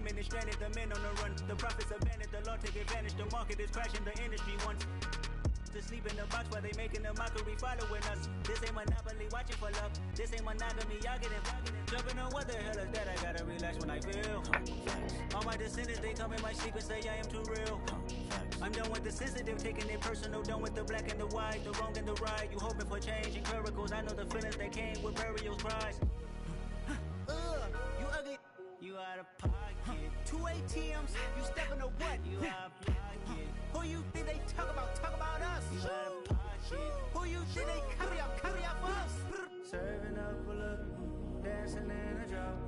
women is stranded, the men on the run. The profits abandoned, the law take advantage. The market is crashing, the industry wants to sleep in the box while they making a mockery following us. This ain't monopoly, watching for love. This ain't monogamy, y'all get it. Jumping on what the hell is that? I gotta relax when I feel. All my descendants, they come in my sleep and say I am too real. I'm done with the sensitive, taking it personal. Done with the black and the white, the wrong and the right. You hoping for change and miracles. I know the feelings that came with burials, cries. You ugly. You out of pocket. 2 ATMs, you stepping to what? You out of pocket. Who you think they talk about? Talk about us. You out of pocket. Who you think they carry up for us? Serving up a look, dancing in a drop.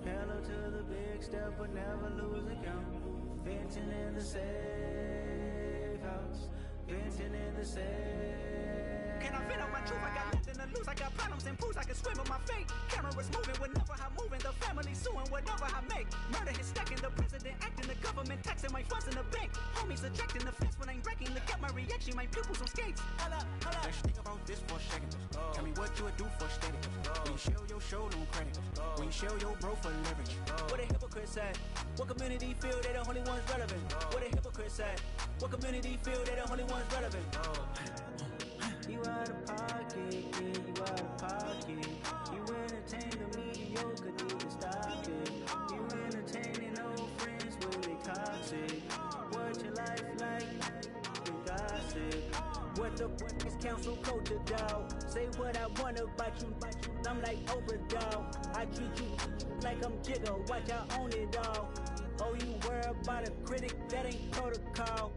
Hello to the big step, but never lose a count. Venting in the safe house. Venting in the safe. Can I vent out my truth? I got nothing to lose. I got problems and proofs. I can swim with my fate. Cameras moving whenever I'm moving. The family suing whatever I make. Murder is stacking. The president acting. The government taxing my funds in the bank. Homies ejecting the fence when I'm breaking. Look at my reaction. My pupils on skates. Hold up. Let's think about this for a second. Tell me what you would do for steady. When you show your show, no credit. When you show your bro for leverage. What a hypocrite said. What community feel they the only ones relevant? What a hypocrite said. What community feel they the only ones relevant? You out of pocket, yeah, you out of pocket. You entertain the mediocre, need to stop it. You entertaining old friends when they toxic. What your life like? You gossip. What the fuck is council culture, dog? Say what I want about you. I'm like overdog. I treat you like I'm Jigga. Watch I own it all. Oh, you worry about a critic? That ain't protocol.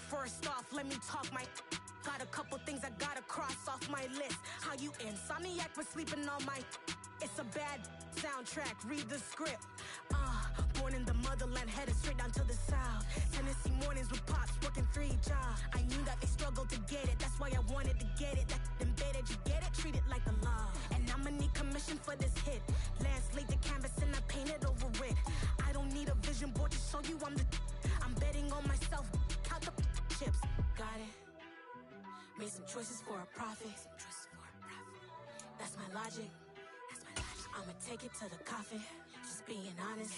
First off, let me talk my. Got a couple things I gotta cross off my list. How you insomniac for sleeping on my. It's a bad soundtrack, read the script. Born in the motherland, headed straight down to the south. Tennessee mornings with pops, working 3 jobs. I knew that they struggled to get it, that's why I wanted to get it. That embedded, you get it, treat it like a law. And I'ma need commission for this hit. Lance laid the canvas and I painted over it. I don't need a vision board to show you I'm betting on myself, count the chips. Got it. Made some choices for a profit. That's my logic. I'ma take it to the coffin. Just being honest.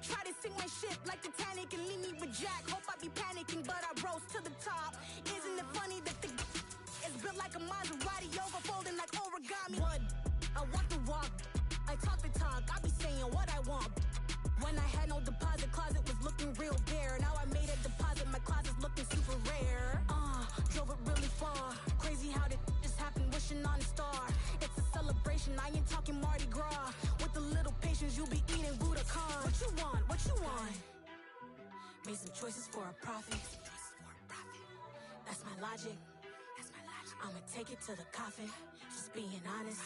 Try to sink my ship like Titanic and leave me with Jack. Hope I be panicking, but I rose to the top. Isn't it funny that the is built like a Maserati, yoga folding like origami? What? I walk the walk, I talk the talk. I be saying what I want. When I had no deposit, closet was looking real bare. Now I made a deposit, my closet's looking super rare. Drove it really far. Crazy how did just happen, wishing on a star. It's a celebration, I ain't talking Mardi Gras. With a little patience, you'll be eating Budokan. What you want? What you want? Made some choices for a profit. That's my logic. I'ma take it to the coffin. Just being honest.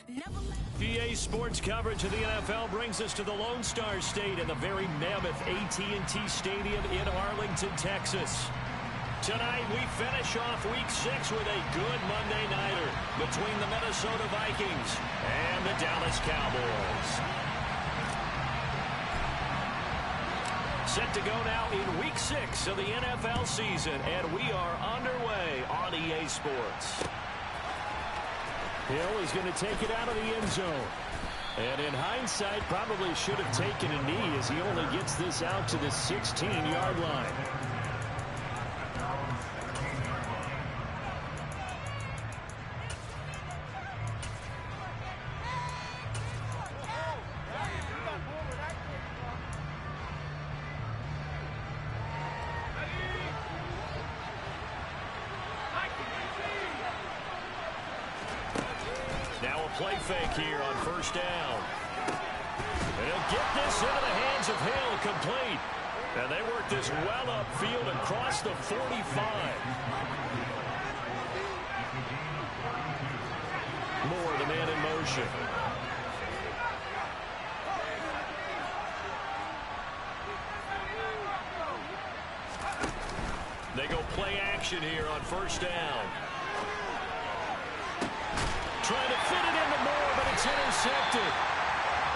Never let PA Sports coverage of the NFL brings us to the Lone Star State in the very mammoth AT&T Stadium in Arlington, Texas. Tonight, we finish off Week 6 with a good Monday nighter between the Minnesota Vikings and the Dallas Cowboys. Set to go now in Week 6 of the NFL season, and we are underway on EA Sports. Hill is going to take it out of the end zone. And in hindsight, probably should have taken a knee as he only gets this out to the 16-yard line. Play fake here on first down. And he'll get this into the hands of Hill, complete. And they work this well upfield across the 45. Moore, the man in motion. They go play action here on first down. Trying to fit it into Moore, but it's intercepted.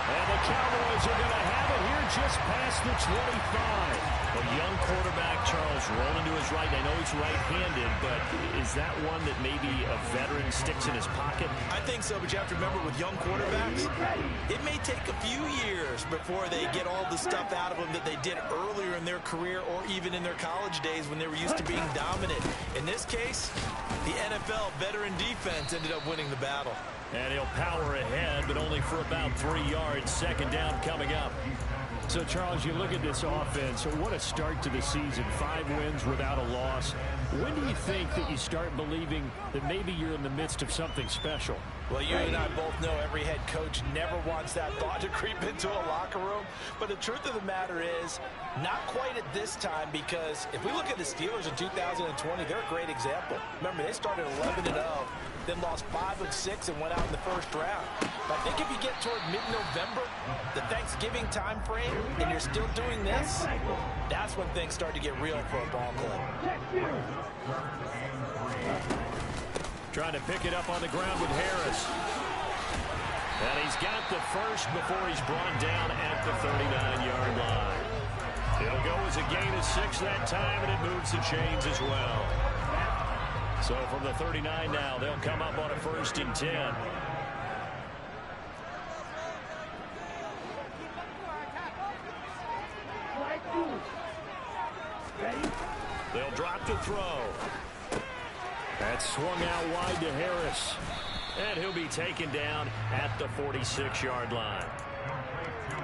And the Cowboys are going to have it here just past the 25. A young quarterback, Charles, rolling to his right. I know he's right-handed, but is that one that maybe a veteran sticks in his pocket? I think so, but you have to remember with young quarterbacks, it may take a few years before they get all the stuff out of them that they did earlier in their career or even in their college days when they were used to being dominant. In this case, the NFL veteran defense ended up winning the battle. And he'll power ahead, but only for about 3 yards. Second down coming up. So, Charles, you look at this offense. What a start to the season. 5 wins without a loss. When do you think that you start believing that maybe you're in the midst of something special? Well, you and I both know every head coach never wants that thought to creep into a locker room. But the truth of the matter is, not quite at this time, because if we look at the Steelers in 2020, they're a great example. Remember, they started 11-0. Then lost 5 of 6 and went out in the first round. But I think if you get toward mid-November, the Thanksgiving time frame, and you're still doing this, that's when things start to get real for a ball club. Trying to pick it up on the ground with Harris. And he's got the first before he's brought down at the 39-yard line. It'll go as a gain of 6 that time, and it moves the chains as well. So from the 39 now, they'll come up on a 1st and 10. They'll drop to throw. That's swung out wide to Harris. And he'll be taken down at the 46-yard line.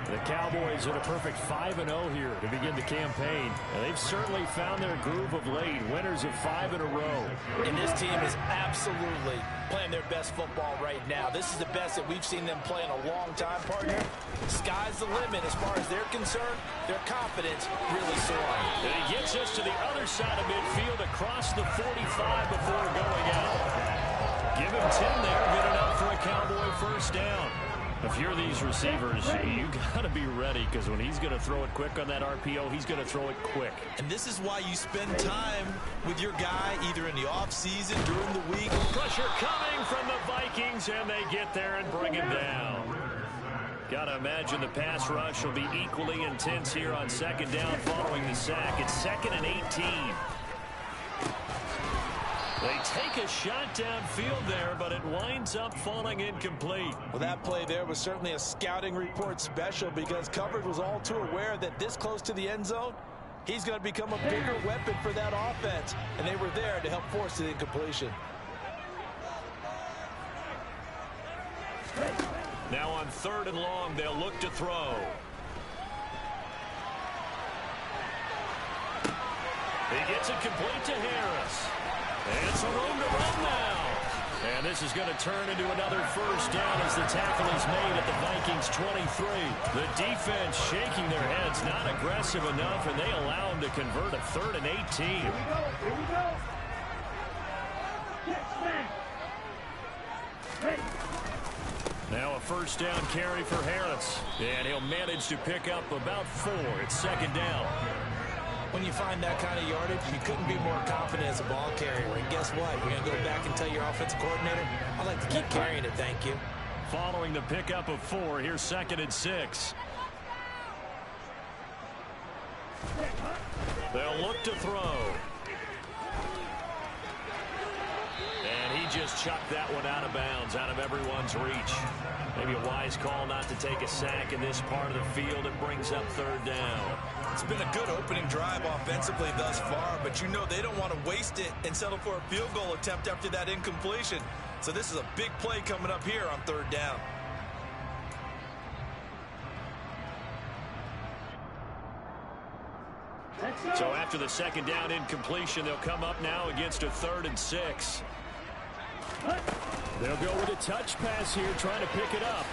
The Cowboys at a perfect 5-0 here to begin the campaign. And they've certainly found their groove of late. Winners of 5 in a row. And this team is absolutely playing their best football right now. This is the best that we've seen them play in a long time, partner. Sky's the limit as far as they're concerned. Their confidence really soaring. And he gets us to the other side of midfield across the 45 before going out. Give him 10 there. Good enough for a Cowboy first down. If you're these receivers, you got to be ready, because when he's going to throw it quick on that RPO, he's going to throw it quick. And this is why you spend time with your guy either in the offseason, during the week. Pressure coming from the Vikings, and they get there and bring him down. Got to imagine the pass rush will be equally intense here on second down following the sack. It's 2nd and 18. They take a shot downfield there, but it winds up falling incomplete. Well, that play there was certainly a scouting report special, because coverage was all too aware that this close to the end zone, he's going to become a bigger weapon for that offense, and they were there to help force the incompletion. Now on 3rd and long, they'll look to throw. He gets it complete to Harris. And some room to run now. And this is going to turn into another first down as the tackle is made at the Vikings 23. The defense shaking their heads, not aggressive enough, and they allow him to convert a 3rd and 18. Here we go. Now a first down carry for Harris. And he'll manage to pick up about 4. It's 2nd down. When you find that kind of yardage, you couldn't be more confident as a ball carrier. And guess what? You're going to go back and tell your offensive coordinator, I'd like to keep carrying it, thank you. Following the pickup of 4, here's 2nd and 6. They'll look to throw. And he just chucked that one out of bounds, out of everyone's reach. Maybe a wise call not to take a sack in this part of the field. It brings up 3rd down. It's been a good opening drive offensively thus far, but you know they don't want to waste it and settle for a field goal attempt after that incompletion. So this is a big play coming up here on 3rd down. So after the 2nd down incompletion, they'll come up now against a 3rd and 6. They'll go with a touch pass here, trying to pick it up.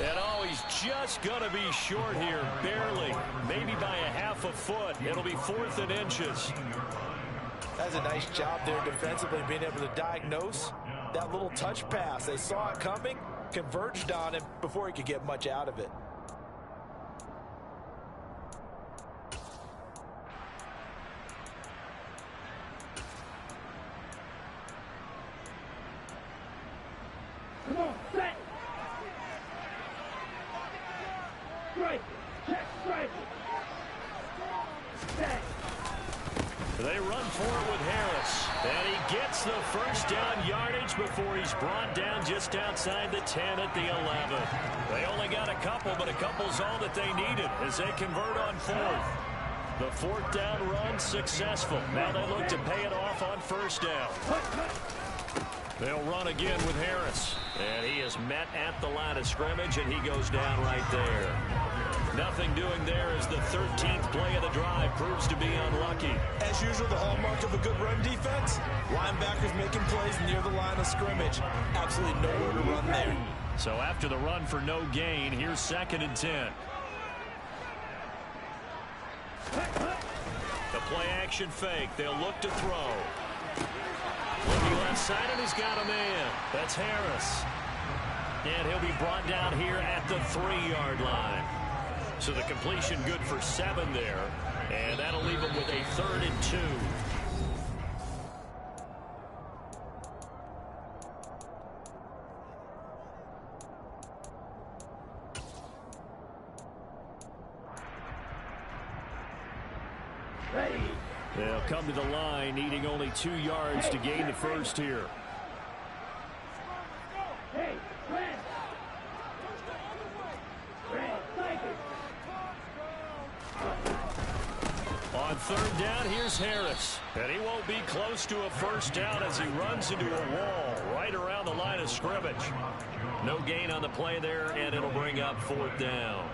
And oh, he's just going to be short here, barely, maybe by a half a foot. It'll be 4th and inches. That's a nice job there defensively, being able to diagnose that little touch pass. They saw it coming, converged on him before he could get much out of it. They run for it with Harris. And he gets the first down yardage before he's brought down just outside the 10 at the 11. They only got a couple, but a couple's all that they needed as they convert on fourth. The fourth down run successful. Now they look to pay it off on first down. They'll run again with Harris. And he is met at the line of scrimmage, and he goes down right there. Nothing doing there as the 13th play of the drive proves to be unlucky. As usual, the hallmark of a good run defense, linebackers making plays near the line of scrimmage. Absolutely nowhere to run there. So after the run for no gain, here's 2nd and 10. The play action fake. They'll look to throw. Looking left side, and he's got a man. That's Harris. And he'll be brought down here at the 3-yard line. So the completion good for 7 there. And that'll leave him with a 3rd and 2. They'll come to the line, needing only 2 yards to gain the first here. On 3rd down, here's Harris. And he won't be close to a first down as he runs into a wall right around the line of scrimmage. No gain on the play there, and it'll bring up 4th down.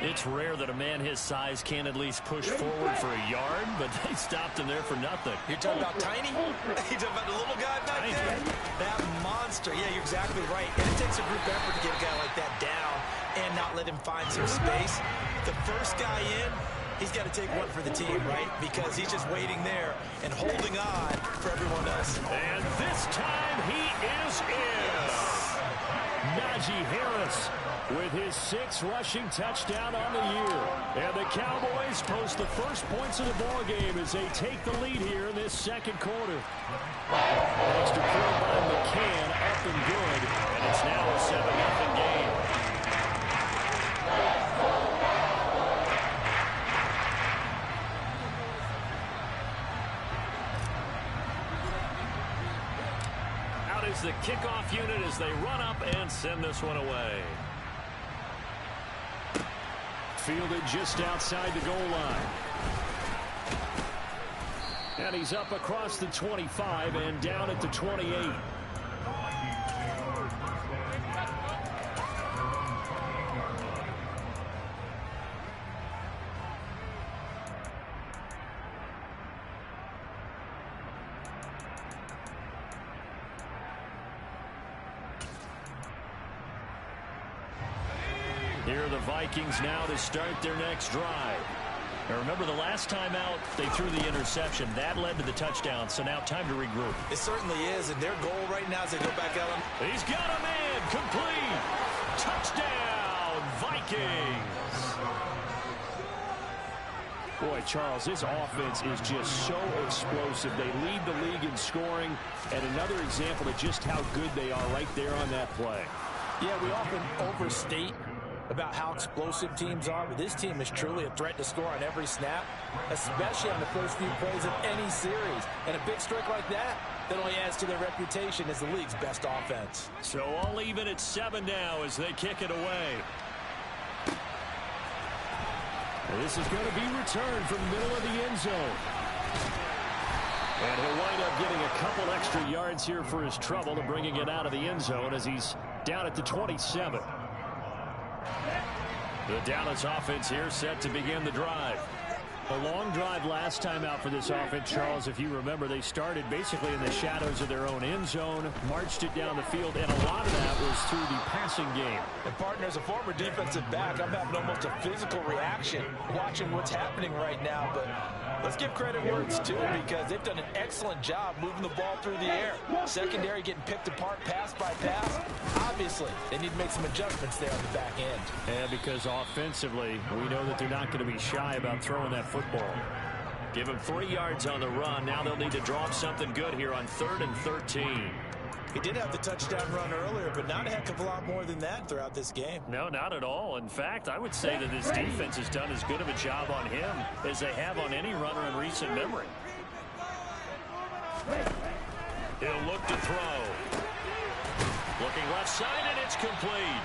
It's rare that a man his size can at least push forward for a yard, but they stopped him there for nothing. You're talking about tiny? You're talking about the little guy back there? That monster. Yeah, you're exactly right. And it takes a group effort to get a guy like that down and not let him find some space. The first guy in, he's got to take one for the team, right? Because he's just waiting there and holding on for everyone else. And this time he is in. Najee Harris with his 6th rushing touchdown on the year. And the Cowboys post the first points of the ball game as they take the lead here in this 2nd quarter. Extra point by McCann, up and good. And it's now a 7-0 game. Out is the kickoff unit as they run up and send this one away. Fielded just outside the goal line. And he's up across the 25 and down at the 28. Here are the Vikings now to start their next drive. Now remember, the last time out, they threw the interception. That led to the touchdown, so now time to regroup. It certainly is, and their goal right now is they go back out. He's got a man, complete. Touchdown, Vikings. Boy, Charles, this offense is just so explosive. They lead the league in scoring, and another example of just how good they are right there on that play. Yeah, we often overstate about how explosive teams are, but this team is truly a threat to score on every snap, especially on the first few plays of any series. And a big streak like that only adds to their reputation as the league's best offense. So all even at 7 now as they kick it away. And this is going to be returned from the middle of the end zone. And he'll wind up getting a couple extra yards here for his trouble to bringing it out of the end zone as he's down at the 27. The Dallas offense here set to begin the drive. A long drive last time out for this offense, Charles. If you remember, they started basically in the shadows of their own end zone, marched it down the field, and a lot of that was through the passing game. And partner, as a former defensive back, I'm having almost a physical reaction watching what's happening right now. But let's give credit where it's due, because they've done an excellent job moving the ball through the air. Secondary getting picked apart pass by pass. Obviously, they need to make some adjustments there on the back end. And because offensively, we know that they're not going to be shy about throwing that football. Give them 3 yards on the run. Now they'll need to draw up something good here on 3rd and 13. He did have the touchdown run earlier, but not a heck of a lot more than that throughout this game. No, not at all. In fact, I would say that his defense has done as good of a job on him as they have on any runner in recent memory. He'll look to throw. Looking left side, and it's complete.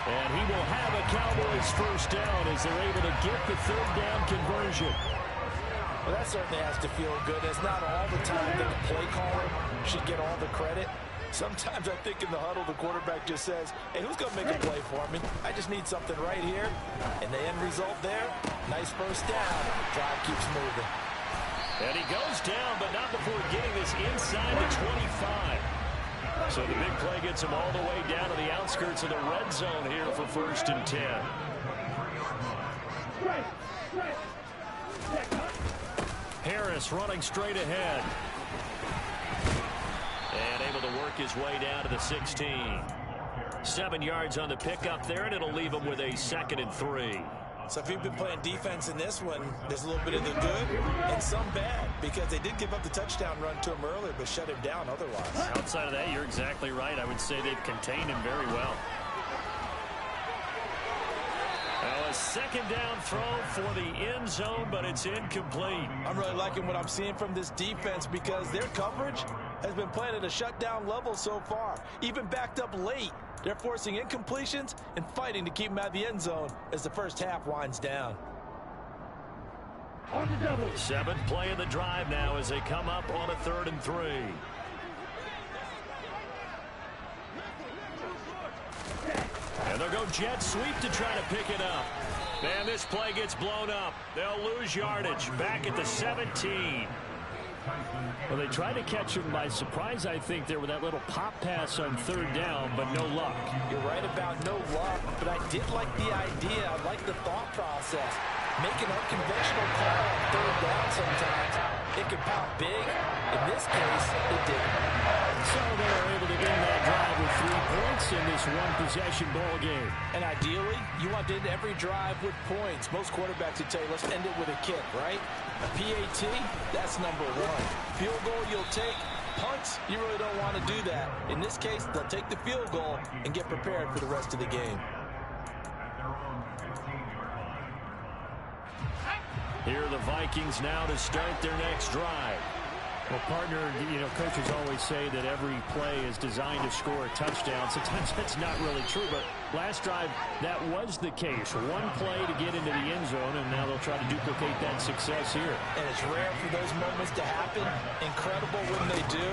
And he will have a Cowboys first down as they're able to get the third down conversion. Well, that certainly has to feel good. It's not all the time that the play caller should get all the credit. Sometimes I think in the huddle, the quarterback just says, hey, who's going to make a play for me? I just need something right here. And the end result there, nice first down. Drive keeps moving. And he goes down, but not before getting this inside the 25. So the big play gets him all the way down to the outskirts of the red zone here for 1st and 10. Harris running straight ahead. And able to work his way down to the 16. 7 yards on the pickup there, and it'll leave him with a 2nd and 3. So if you've been playing defense in this one, there's a little bit of the good and some bad, because they did give up the touchdown run to him earlier, but shut him down otherwise. Outside of that, you're exactly right. I would say they've contained him very well. Now a 2nd down throw for the end zone, but it's incomplete. I'm really liking what I'm seeing from this defense because their coverage has been playing at a shutdown level so far. Even backed up late, they're forcing incompletions and fighting to keep them out of the end zone as the first half winds down. 7th play of the drive now as they come up on a 3rd and 3. And they'll go jet sweep to try to pick it up. Man, this play gets blown up. They'll lose yardage back at the 17. Well, they tried to catch him by surprise, I think, there with that little pop pass on 3rd down, but no luck. You're right about no luck, but I did like the idea. I like the thought process. Make an unconventional call on 3rd down sometimes. It can pop big. In this case, it didn't. So they were able to end that drive with 3 points in this one-possession ball game. And ideally, you want to end every drive with points. Most quarterbacks would tell you, let's end it with a kick, right? A PAT, that's number 1. Field goal you'll take. Punts, you really don't want to do that. In this case, they'll take the field goal and get prepared for the rest of the game. Here are the Vikings now to start their next drive. Well, partner, you know, coaches always say that every play is designed to score a touchdown. Sometimes that's not really true, but last drive, that was the case. One play to get into the end zone, and now they'll try to duplicate that success here. And it's rare for those moments to happen. Incredible when they do.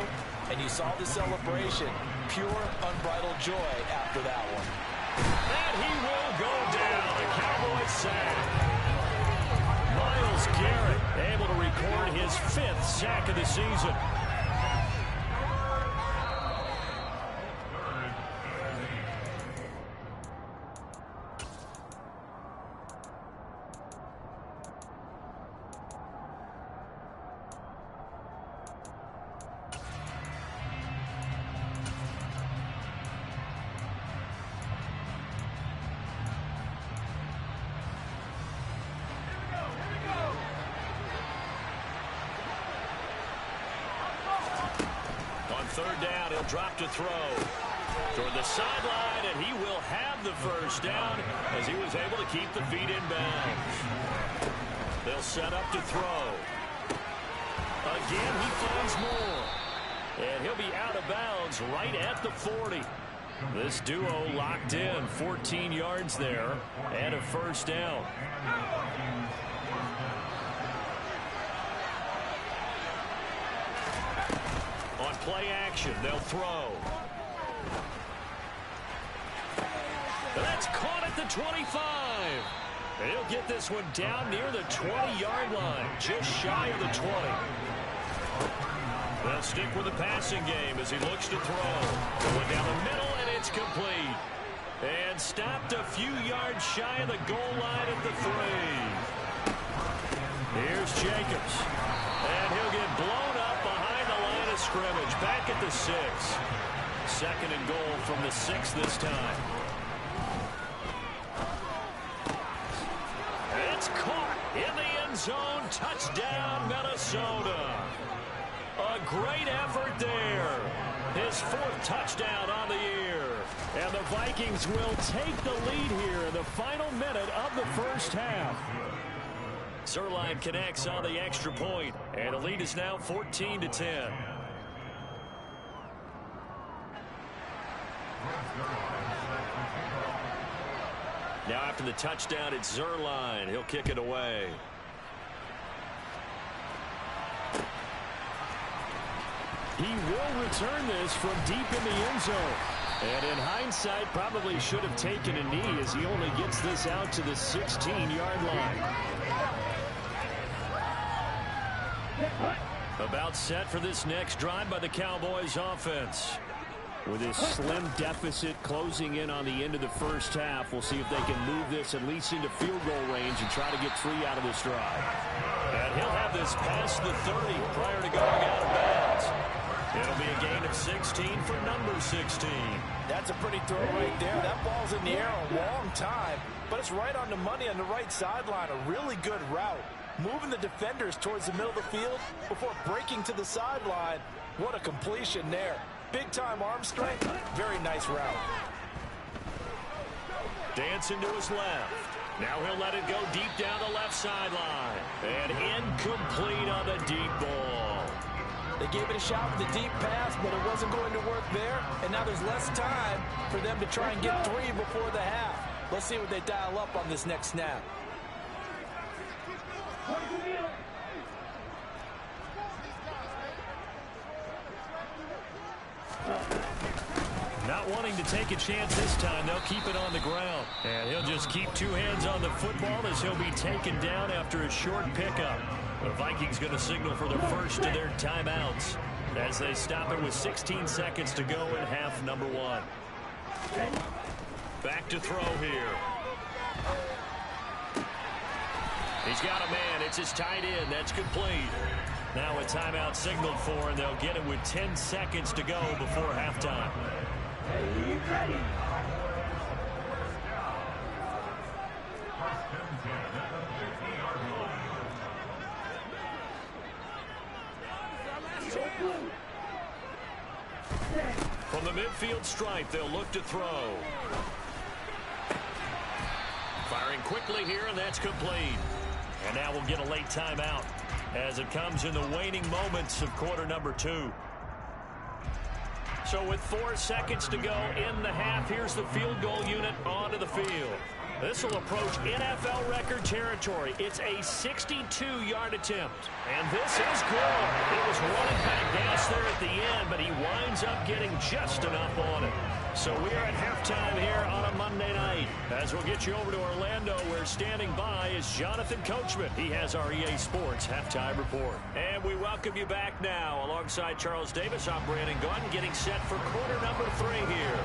And you saw the celebration. Pure, unbridled joy after that one. And he will go down. The Cowboys sack. Myles Garrett able to record his 5th sack of the season. Drop to throw toward the sideline, and he will have the first down as he was able to keep the feet in bounds. They'll set up to throw. Again, he finds more. And he'll be out of bounds right at the 40. This duo locked in, 14 yards there, and a first down. On play action, they'll throw. That's caught at the 25. He'll get this one down near the 20-yard line, just shy of the 20. They'll stick with the passing game as he looks to throw. Going down the middle, and it's complete. And stopped a few yards shy of the goal line at the 3. Here's Jacobs. And he'll get blown up behind the line of scrimmage. Back at the 6. 2nd and goal from the 6 this time. It's caught in the end zone. Touchdown, Minnesota. A great effort there. His 4th touchdown on the year. And the Vikings will take the lead here in the final minute of the first half. Zuerlein connects on the extra point, and the lead is now 14-10. Now after the touchdown, it's Zuerlein. He'll kick it away. He will return this from deep in the end zone. And in hindsight, probably should have taken a knee as he only gets this out to the 16-yard line. About set for this next drive by the Cowboys offense. With his slim deficit closing in on the end of the first half, we'll see if they can move this at least into field goal range and try to get 3 out of this drive. And he'll have this past the 30 prior to going out of bounds. It'll be a gain of 16 for number 16. That's a pretty throw right there. That ball's in the air a long time, but it's right on the money on the right sideline. A really good route. Moving the defenders towards the middle of the field before breaking to the sideline. What a completion there. Big-time arm strength. Very nice route. Dancing to his left. Now he'll let it go deep down the left sideline. And incomplete on the deep ball. They gave it a shot with the deep pass, but it wasn't going to work there. And now there's less time for them to try and get 3 before the half. Let's see what they dial up on this next snap. Not wanting to take a chance this time, they'll keep it on the ground. And he'll just keep 2 hands on the football as he'll be taken down after a short pickup. The Vikings going to signal for the first of their timeouts as they stop it with 16 seconds to go in half number 1. Back to throw here. He's got a man. It's his tight end. That's complete. Now a timeout signaled for, and they'll get it with 10 seconds to go before halftime. Ready. From the midfield stripe, they'll look to throw. Firing quickly here, and that's complete. And now we'll get a late timeout as it comes in the waning moments of quarter number 2. So with 4 seconds to go in the half, here's the field goal unit onto the field. This will approach NFL record territory. It's a 62-yard attempt. And this is good. It was running back gas there at the end, but he winds up getting just enough on it. So we are at halftime here on a Monday night. As we'll get you over to Orlando, where standing by is Jonathan Coachman. He has our EA Sports halftime report. And we welcome you back now. Alongside Charles Davis, I'm Brandon Gunn, getting set for quarter number 3 here.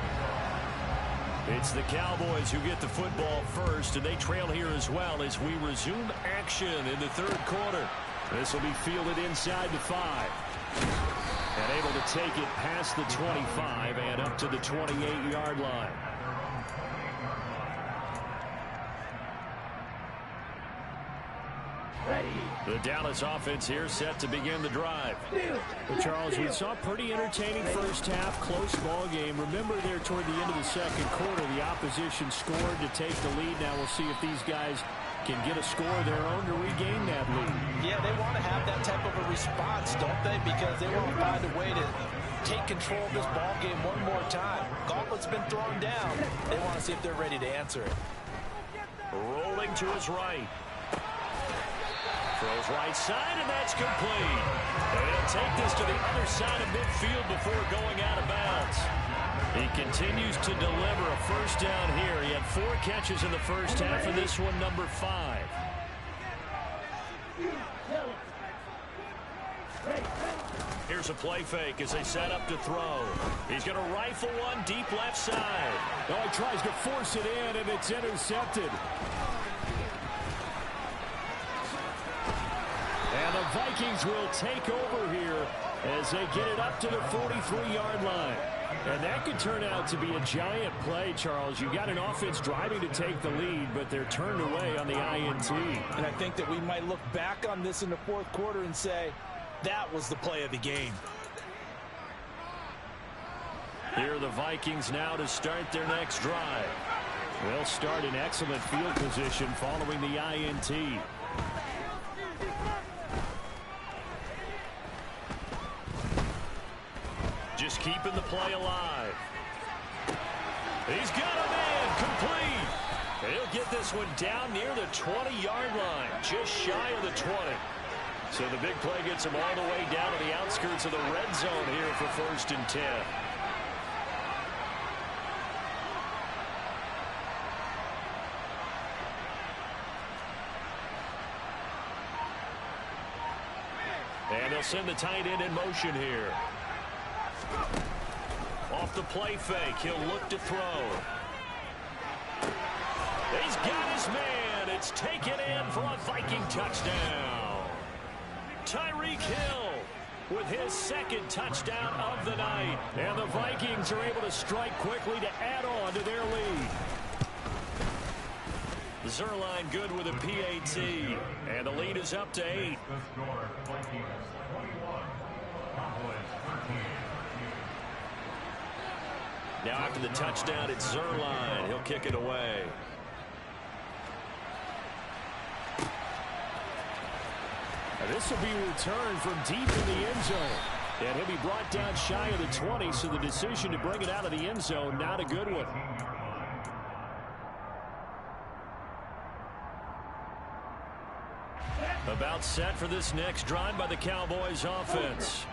It's the Cowboys who get the football first, and they trail here as well as we resume action in the 3rd quarter. This will be fielded inside the 5. And able to take it past the 25 and up to the 28-yard line. The Dallas offense here set to begin the drive. Well, Charles, we saw a pretty entertaining first half, close ball game. Remember there toward the end of the 2nd quarter, the opposition scored to take the lead. Now we'll see if these guys can get a score of their own to regain that lead. Yeah, they want to have that type of a response, don't they? Because they want to find a way to take control of this ball game one more time. Gauntlet's been thrown down. They want to see if they're ready to answer it. Rolling to his right. Throws right side, and that's complete. And he'll take this to the other side of midfield before going out of bounds. He continues to deliver a first down here. He had 4 catches in the first half, and this one number 5. Here's a play fake as they set up to throw. He's going to rifle one deep left side. Oh, he tries to force it in, and it's intercepted. And the Vikings will take over here as they get it up to the 43-yard line. And that could turn out to be a giant play, Charles. You got an offense driving to take the lead, but they're turned away on the INT. And I think that we might look back on this in the 4th quarter and say, That was the play of the game. Here are the Vikings now to start their next drive. They'll start in excellent field position following the INT. Just keeping the play alive. He's got a man complete. He'll get this one down near the 20-yard line, just shy of the 20. So the big play gets him all the way down to the outskirts of the red zone here for 1st and 10. And they'll send the tight end in motion here. Off the play fake, he'll look to throw. He's got his man. It's taken in for a Viking touchdown. Tyreek Hill with his 2nd touchdown of the night. And the Vikings are able to strike quickly to add on to their lead. Zerline good with a PAT. And the lead is up to 8. Now after the touchdown, it's Zerline. He'll kick it away. Now this will be returned from deep in the end zone. And he'll be brought down shy of the 20, so the decision to bring it out of the end zone, not a good one. About set for this next drive by the Cowboys offense.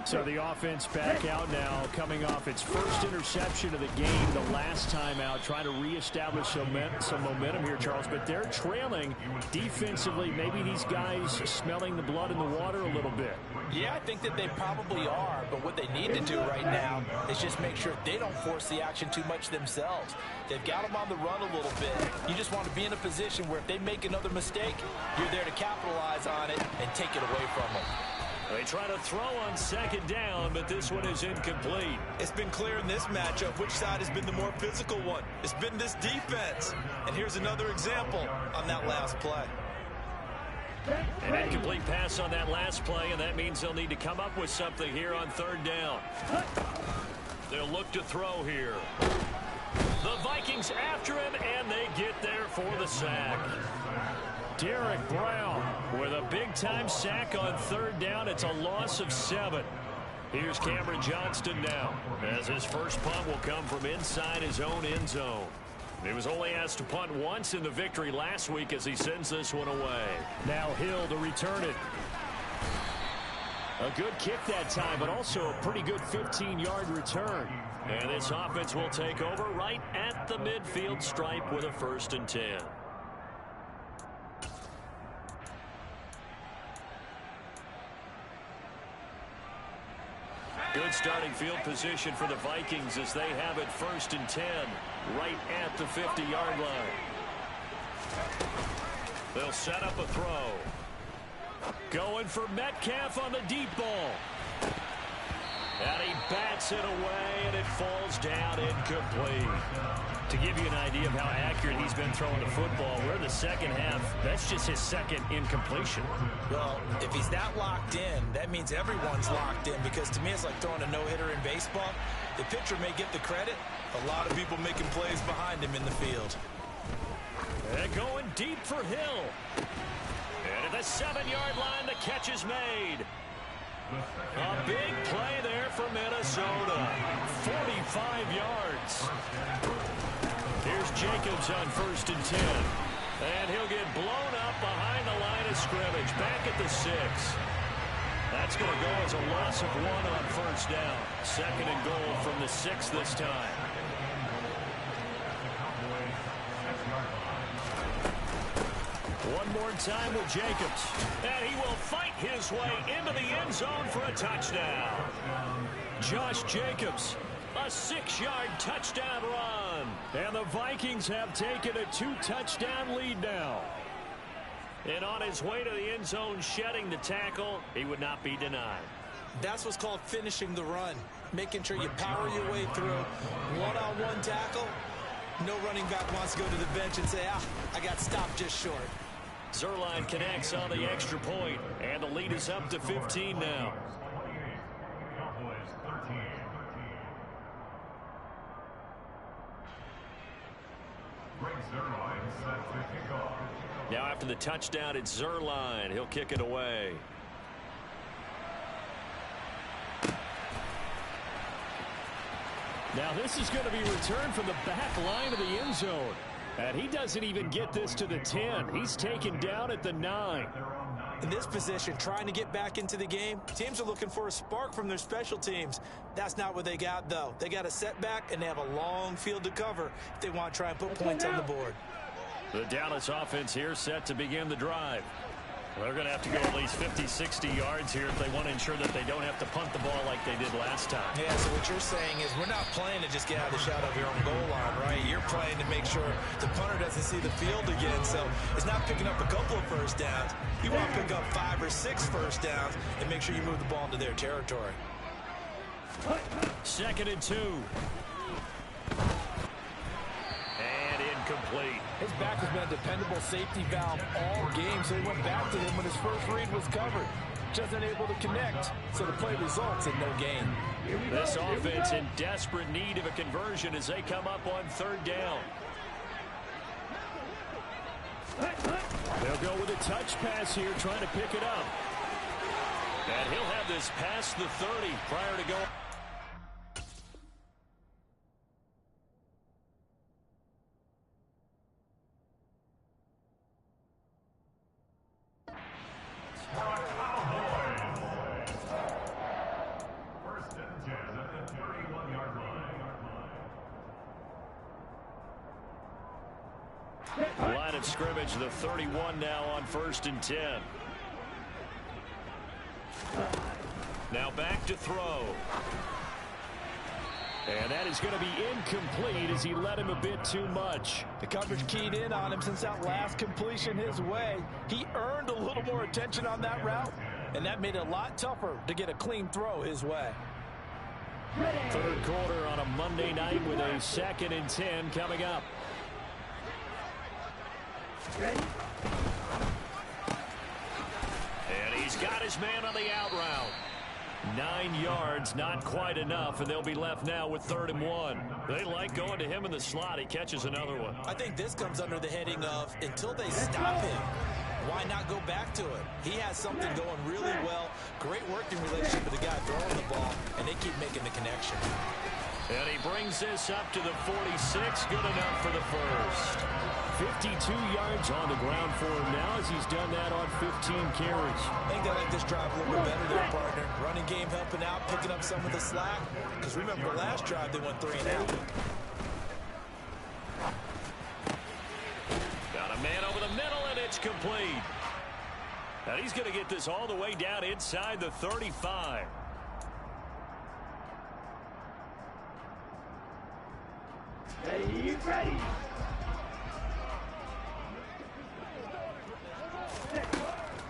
So the offense back out now, coming off its first interception of the game the last time out, trying to reestablish some momentum here, Charles. But they're trailing defensively. Maybe these guys smelling the blood in the water a little bit. Yeah, I think that they probably are, but what they need to do right now is just make sure they don't force the action too much themselves. They've got them on the run a little bit. You just want to be in a position where if they make another mistake, you're there to capitalize on it and take it away from them. They try to throw on 2nd down, but this one is incomplete. It's been clear in this matchup which side has been the more physical one. It's been this defense. And here's another example on that last play. An incomplete pass on that last play, and that means they'll need to come up with something here on 3rd down. They'll look to throw here. The Vikings after him, and they get there for the sack. Derek Brown with a big-time sack on 3rd down. It's a loss of 7. Here's Cameron Johnston now, as his first punt will come from inside his own end zone. He was only asked to punt once in the victory last week as he sends this one away. Now Hill to return it. A good kick that time, but also a pretty good 15-yard return. And this offense will take over right at the midfield stripe with a 1st and 10. Good starting field position for the Vikings as they have it 1st and 10 right at the 50-yard line. They'll set up a throw. Going for Metcalf on the deep ball. And he bats it away, and it falls down incomplete. To give you an idea of how accurate he's been throwing the football, we're in the 2nd half. That's just his 2nd incompletion. Well, if he's that locked in, that means everyone's locked in, because to me it's like throwing a no-hitter in baseball. The pitcher may get the credit. A lot of people making plays behind him in the field. And going deep for Hill. And at the 7-yard line, the catch is made. A big play there for Minnesota. 45 yards. Here's Jacobs on 1st and 10. And he'll get blown up behind the line of scrimmage. Back at the 6. That's going to go as a loss of 1 on 1st down. 2nd and goal from the 6 this time. One more time with Jacobs. And he will fight his way into the end zone for a touchdown. Josh Jacobs, a 6-yard touchdown run. And the Vikings have taken a 2-touchdown lead now. And on his way to the end zone, shedding the tackle, he would not be denied. That's what's called finishing the run. Making sure you power your way through. One-on-one tackle. No running back wants to go to the bench and say, I got stopped just short. Zerline connects on the extra point, and the lead is up to 15 now. Now after the touchdown, it's Zerline. He'll kick it away. Now this is going to be returned from the back line of the end zone. And he doesn't even get this to the 10. He's taken down at the 9. In this position, trying to get back into the game, teams are looking for a spark from their special teams. That's not what they got, though. They got a setback, and they have a long field to cover if they want to try and put points on the board. The Dallas offense here set to begin the drive. They're going to have to go at least 50, 60 yards here if they want to ensure that they don't have to punt the ball like they did last time. Yeah, so what you're saying is we're not playing to just get out of the shadow of your own goal line, right? You're playing to make sure the punter doesn't see the field again. So it's not picking up a couple of first downs. You want to pick up 5 or 6 first downs and make sure you move the ball into their territory. 2nd and 2. Complete. His back has been a dependable safety valve all game, so he went back to him when his first read was covered. Just unable to connect, so the play results in no gain. This offense in desperate need of a conversion as they come up on 3rd down. They'll go with a touch pass here, trying to pick it up. And he'll have this past the 30 prior to going. Line of scrimmage, the 31 now on 1st and 10. Now back to throw. And that is going to be incomplete as he led him a bit too much. The coverage keyed in on him since that last completion his way. He earned a little more attention on that route, and that made it a lot tougher to get a clean throw his way. 3rd quarter on a Monday night with a 2nd and 10 coming up. And he's got his man on the out route. 9 yards, not quite enough, and they'll be left now with 3rd and 1. They like going to him in the slot. He catches another one. I think this comes under the heading of until they stop him, why not go back to it? He has something going really well. Great working relationship with the guy throwing the ball, and they keep making the connection. And he brings this up to the 46. Good enough for the first. 52 yards on the ground for him now as he's done that on 15 carries. I think they like this drive a little bit better there, partner. Running game helping out, picking up some of the slack. Because remember the last drive, they went 3 and out. Got a man over the middle, and it's complete. And he's going to get this all the way down inside the 35. Ready.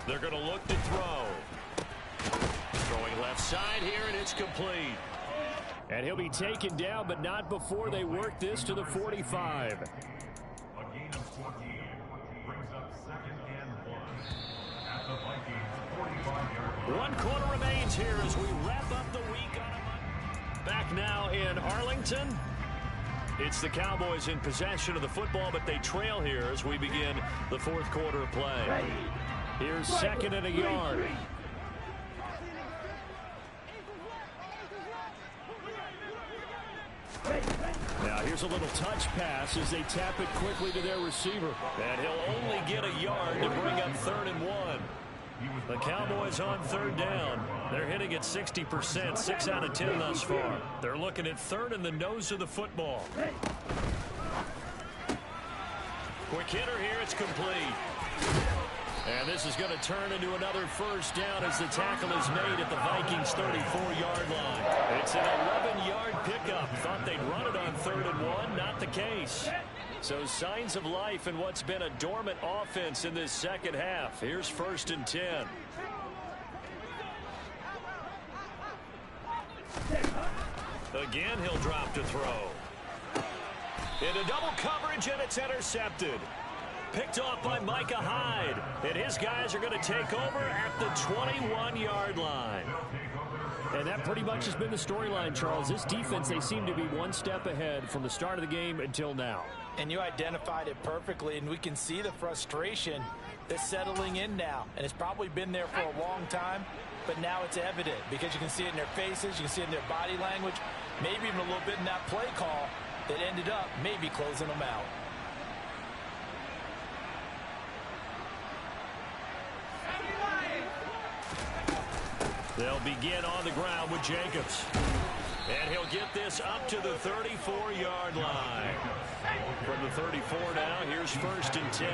They're going to look to throw. Throwing left side here, and it's complete. And he'll be taken down, but not before they work this to the 45. A gain of 14 brings up 2nd and 1 at the Vikings 45-yard line. 1 quarter remains here as we wrap up the week on a Monday. Back now in Arlington. It's the Cowboys in possession of the football, but they trail here as we begin the 4th quarter of play. Ready. Here's 2nd and a yard. Now here's a little touch pass as they tap it quickly to their receiver. And he'll only get a yard to bring up 3rd and 1. The Cowboys on 3rd down. They're hitting at 60%, 6 out of 10 thus far. They're looking at 3rd in the nose of the football. Quick hitter here, it's complete. And this is going to turn into another first down as the tackle is made at the Vikings 34-yard line. It's an 11-yard pickup. Thought they'd run it on 3rd and 1. Not the case. So signs of life in what's been a dormant offense in this second half. Here's 1st and 10. Again, he'll drop to throw. Into double coverage, and it's intercepted. picked off by Micah Hyde. And his guys are going to take over at the 21-yard line. And that pretty much has been the storyline, Charles. This defense, they seem to be one step ahead from the start of the game until now. And you identified it perfectly, and we can see the frustration that's settling in now. And it's probably been there for a long time, but now it's evident because you can see it in their faces, you can see it in their body language, maybe even a little bit in that play call that ended up maybe closing them out. They'll begin on the ground with Jacobs. And he'll get this up to the 34-yard line. From the 34 now, here's 1st and 10.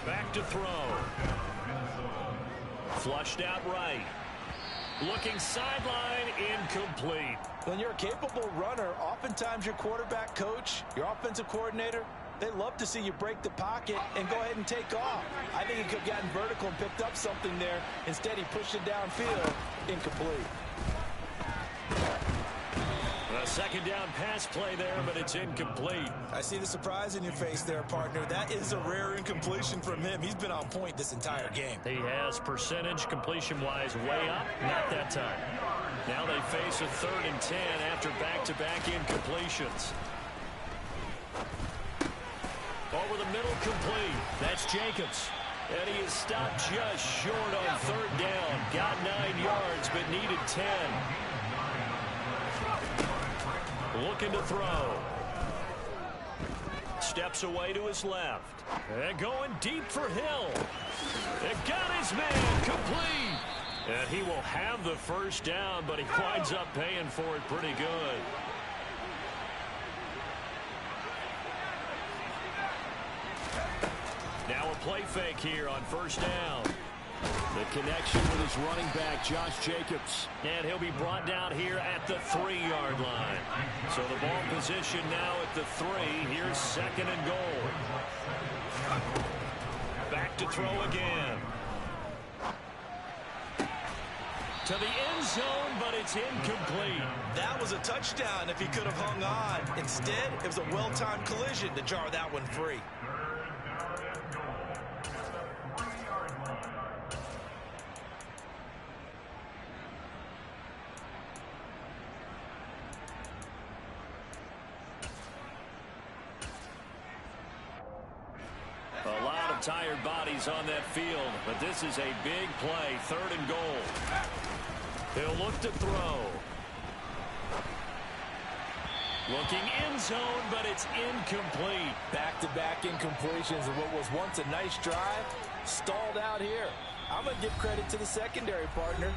Back to throw. Flushed out right. Looking sideline, incomplete. When you're a capable runner, oftentimes your quarterback coach, your offensive coordinator, they love to see you break the pocket and go ahead and take off. I think he could have gotten vertical and picked up something there. Instead, he pushed it downfield. Incomplete. A second down pass play there, but it's incomplete. I see the surprise in your face there, partner. That is a rare incompletion from him. He's been on point this entire game. He has percentage completion-wise way up. Not that time. Now they face a 3rd and 10 after back-to-back incompletions. Over the middle, complete. That's Jacobs. And he is stopped just short on 3rd down. Got 9 yards, but needed 10. Looking to throw. Steps away to his left. And going deep for Hill. And got his man complete. And he will have the 1st down, but he winds up paying for it pretty good. Now a play fake here on 1st down. The connection with his running back, Josh Jacobs. And he'll be brought down here at the 3-yard line. So the ball position now at the 3. Here's 2nd and goal. Back to throw again. To the end zone, but it's incomplete. That was a touchdown if he could have hung on. Instead, it was a well-timed collision to jar that one free. A lot of tired bodies on that field, but this is a big play, 3rd and goal. He'll look to throw. Looking end zone, but it's incomplete. Back-to-back incompletions of what was once a nice drive, stalled out here. I'm going to give credit to the secondary partner.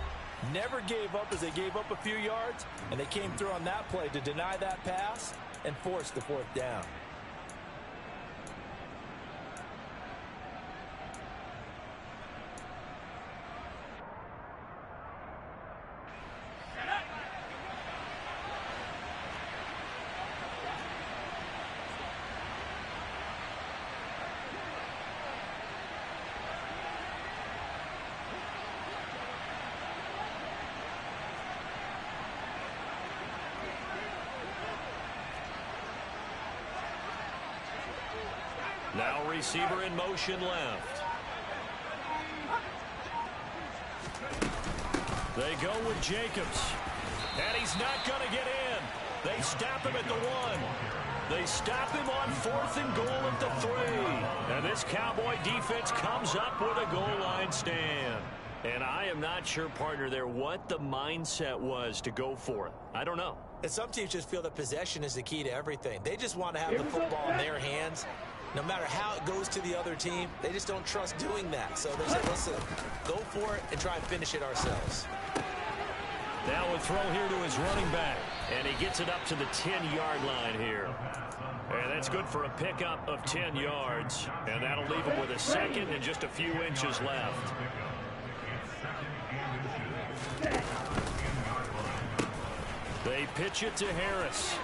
Never gave up as they gave up a few yards, and they came through on that play to deny that pass and force the 4th down. Now receiver in motion left. They go with Jacobs. And he's not going to get in. They stop him at the 1. They stop him on 4th and goal at the 3. And this Cowboy defense comes up with a goal line stand. And I am not sure, partner, there what the mindset was to go for it. I don't know. And some teams just feel that possession is the key to everything. They just want to have the football in their hands. No matter how it goes to the other team, they just don't trust doing that. So they say, listen, go for it and try and finish it ourselves. Now a throw here to his running back. And he gets it up to the 10-yard line here. And that's good for a pickup of 10 yards. And that'll leave him with a 2nd and just a few inches left. They pitch it to Harris.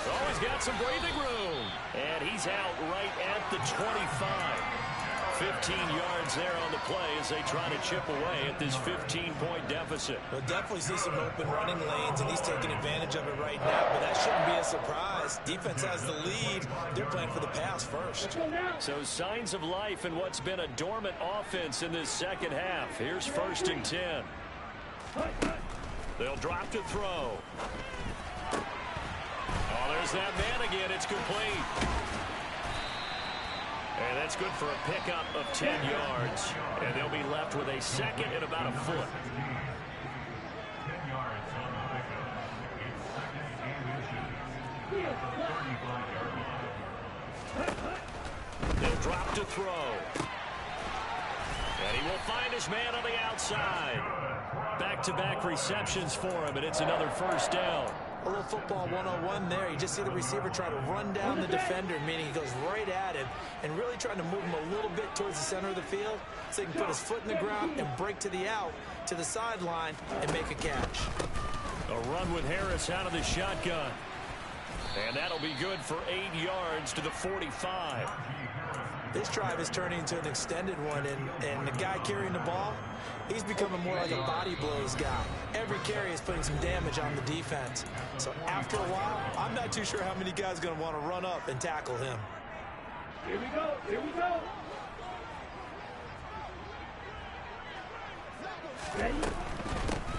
Oh, he's got some breathing room. And he's out right at the 25. 15 yards there on the play as they try to chip away at this 15-point deficit. We'll definitely see some open running lanes, and he's taking advantage of it right now, but that shouldn't be a surprise. Defense has the lead. They're playing for the pass first. So signs of life in what's been a dormant offense in this second half. Here's 1st and 10. They'll drop to throw. Oh, there's that man again. It's complete. And that's good for a pickup of 10 yards. And they'll be left with a second and about a foot. 10 yards on the pickup. It's 2nd and inches. At the 35-yard line. They'll drop to throw. And he will find his man on the outside. Back-to-back receptions for him, and it's another 1st down. A little football 101 there. You just see the receiver try to run down the defender, meaning he goes right at him and really trying to move him a little bit towards the center of the field so he can put his foot in the ground and break to the out, to the sideline, and make a catch. A run with Harris out of the shotgun. And that'll be good for 8 yards to the 45. This drive is turning into an extended one, and the guy carrying the ball, he's becoming more like a body blows guy. Every carry is putting some damage on the defense. So after a while, I'm not too sure how many guys are going to want to run up and tackle him. Here we go. Here we go.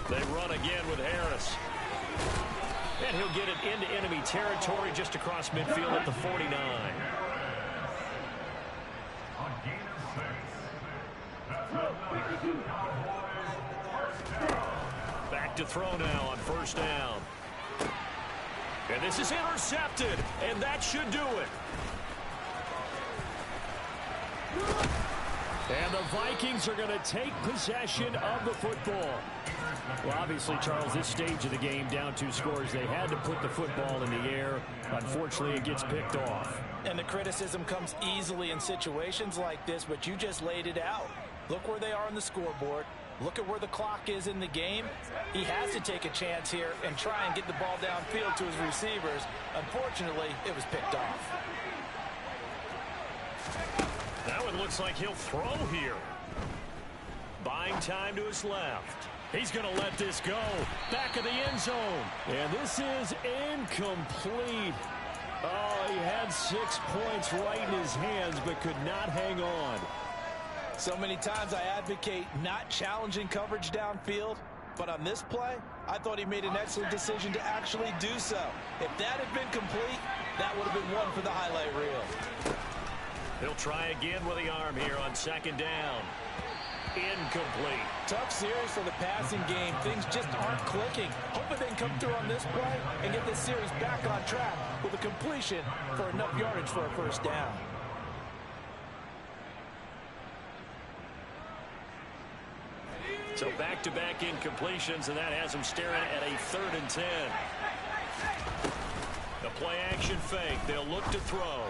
They run again with Harris. And he'll get it into enemy territory just across midfield at the 49. Back to throw now on 1st down. And this is intercepted, and that should do it. And the Vikings are going to take possession of the football. Well, obviously, Charles, this stage of the game, down 2 scores, they had to put the football in the air. Unfortunately, it gets picked off. And the criticism comes easily in situations like this, but you just laid it out. Look where they are on the scoreboard. Look at where the clock is in the game. He has to take a chance here and try and get the ball downfield to his receivers. Unfortunately, it was picked off. That one looks like he'll throw here. Buying time to his left. He's going to let this go. Back of the end zone. And this is incomplete. Oh, he had 6 points right in his hands, but could not hang on. So many times I advocate not challenging coverage downfield, but on this play, I thought he made an excellent decision to actually do so. If that had been complete, that would have been one for the highlight reel. He'll try again with the arm here on 2nd down. Incomplete. Tough series for the passing game. Things just aren't clicking. Hoping they can come through on this play and get this series back on track with a completion for enough yardage for a 1st down. So back-to-back incompletions, and that has him staring at a 3rd and 10. The play-action fake. They'll look to throw.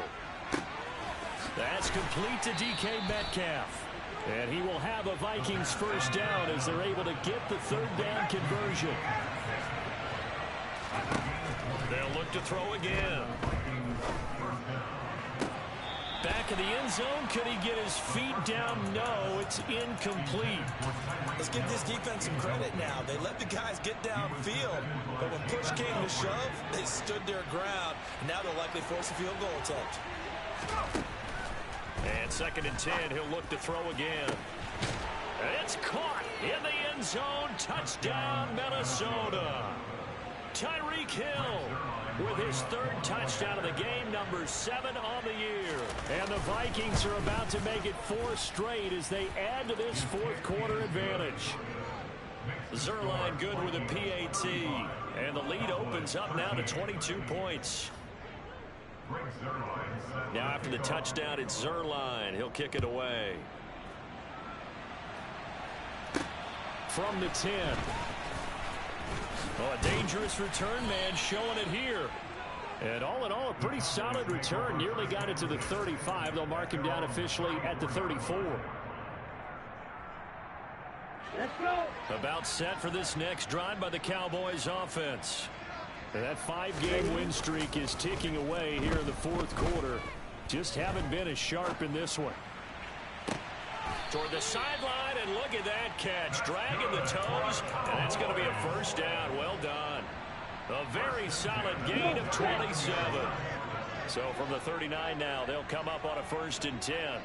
That's complete to DK Metcalf. And he will have a Vikings 1st down as they're able to get the 3rd down conversion. They'll look to throw again. Back of the end zone. Could he get his feet down? No, it's incomplete. Let's give this defense some credit now. They let the guys get downfield, but when push came to shove, they stood their ground. And now they'll likely force a field goal attempt. And 2nd and 10, he'll look to throw again. It's caught in the end zone. Touchdown, Minnesota. Tyreek Hill with his 3rd touchdown of the game, number 7 on the year. And the Vikings are about to make it 4 straight as they add to this 4th quarter advantage. Zerline good with a PAT. And the lead opens up now to 22 points. Now after the touchdown, it's Zerline. He'll kick it away. From the 10. Oh, a dangerous return man showing it here. And all in all, a pretty solid return. Nearly got it to the 35. They'll mark him down officially at the 34. Let's go. About set for this next drive by the Cowboys offense. And that 5-game win streak is ticking away here in the 4th quarter. Just haven't been as sharp in this one. Toward the sideline, and look at that catch. Dragging the toes, and that's going to be a first down. Well done. A very solid gain of 27. So from the 39 now, they'll come up on a 1st and 10.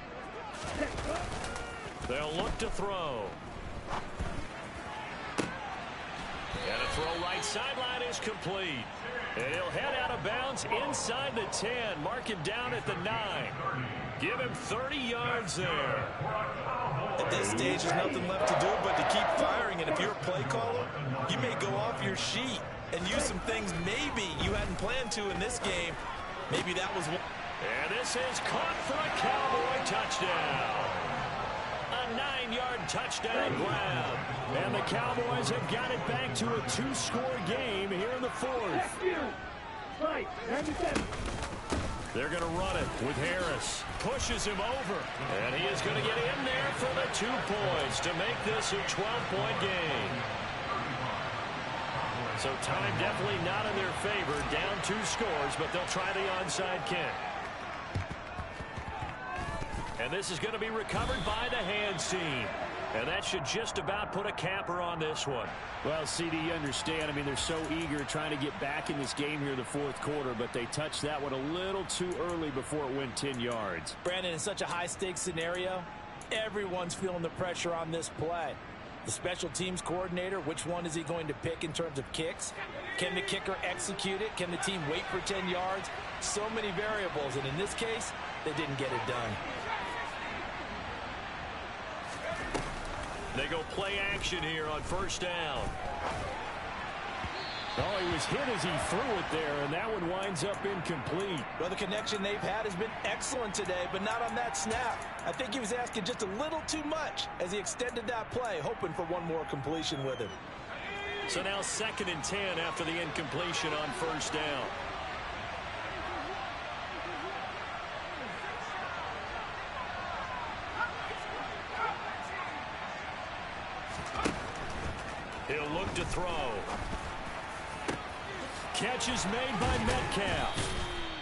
They'll look to throw. And a throw right sideline is complete. And he'll head out of bounds inside the 10. Mark him down at the 9. Give him 30 yards there. At this stage, there's nothing left to do but to keep firing. And if you're a play caller, you may go off your sheet and use some things maybe you hadn't planned to in this game. Maybe that was one. And this is caught for a Cowboy touchdown. A 9-yard touchdown grab. And the Cowboys have got it back to a 2-score game here in the 4th. They're going to run it with Harris. Pushes him over. And he is going to get in there for the 2 points to make this a 12-point game. So time definitely not in their favor. Down 2 scores, but they'll try the onside kick. And this is going to be recovered by the hands team. And that should just about put a capper on this one. Well, CD, you understand. I mean, they're so eager trying to get back in this game here in the 4th quarter, but they touched that one a little too early before it went 10 yards. Brandon, in such a high-stakes scenario, everyone's feeling the pressure on this play. The special teams coordinator, which one is he going to pick in terms of kicks? Can the kicker execute it? Can the team wait for 10 yards? So many variables, and in this case, they didn't get it done. They go play action here on 1st down. Oh, he was hit as he threw it there, and that one winds up incomplete. Well, the connection they've had has been excellent today, but not on that snap. I think he was asking just a little too much as he extended that play, hoping for one more completion with him. So now 2nd and 10 after the incompletion on 1st down. He'll look to throw. Catch is made by Metcalf.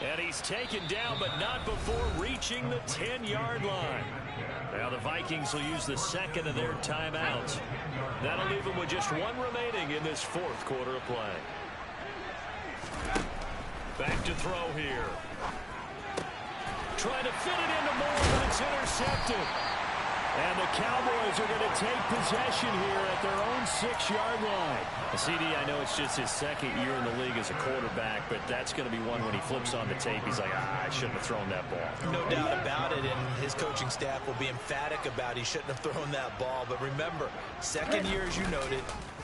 And he's taken down, but not before reaching the 10-yard line. Now the Vikings will use the 2nd of their timeouts. That'll leave them with just 1 remaining in this 4th quarter of play. Back to throw here. Trying to fit it into Moore, but it's intercepted. And the Cowboys are going to take possession here at their own 6-yard line. CD, I know it's just his 2nd year in the league as a quarterback, but that's going to be one when he flips on the tape. He's like, I shouldn't have thrown that ball. No doubt about it, and his coaching staff will be emphatic about he shouldn't have thrown that ball. But remember, 2nd year, as you noted,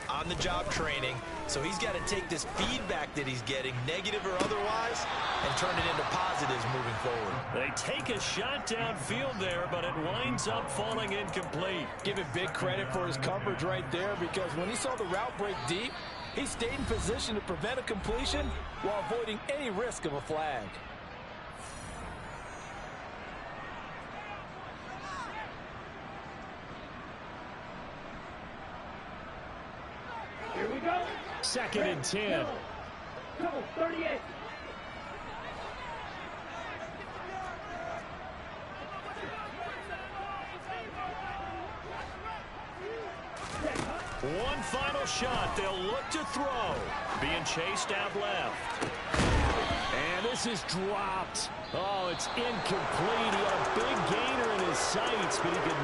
on-the-job training. So he's got to take this feedback that he's getting, negative or otherwise, and turn it into positives moving forward. They take a shot downfield there, but it winds up falling incomplete. Give him big credit for his coverage right there, because when he saw the route break deep, he stayed in position to prevent a completion while avoiding any risk of a flag. Here we go. 2nd and 10. 38. One final shot. They'll look to throw. Being chased out left. And this is dropped. Oh, it's incomplete. He had a big gainer in his sights, but he could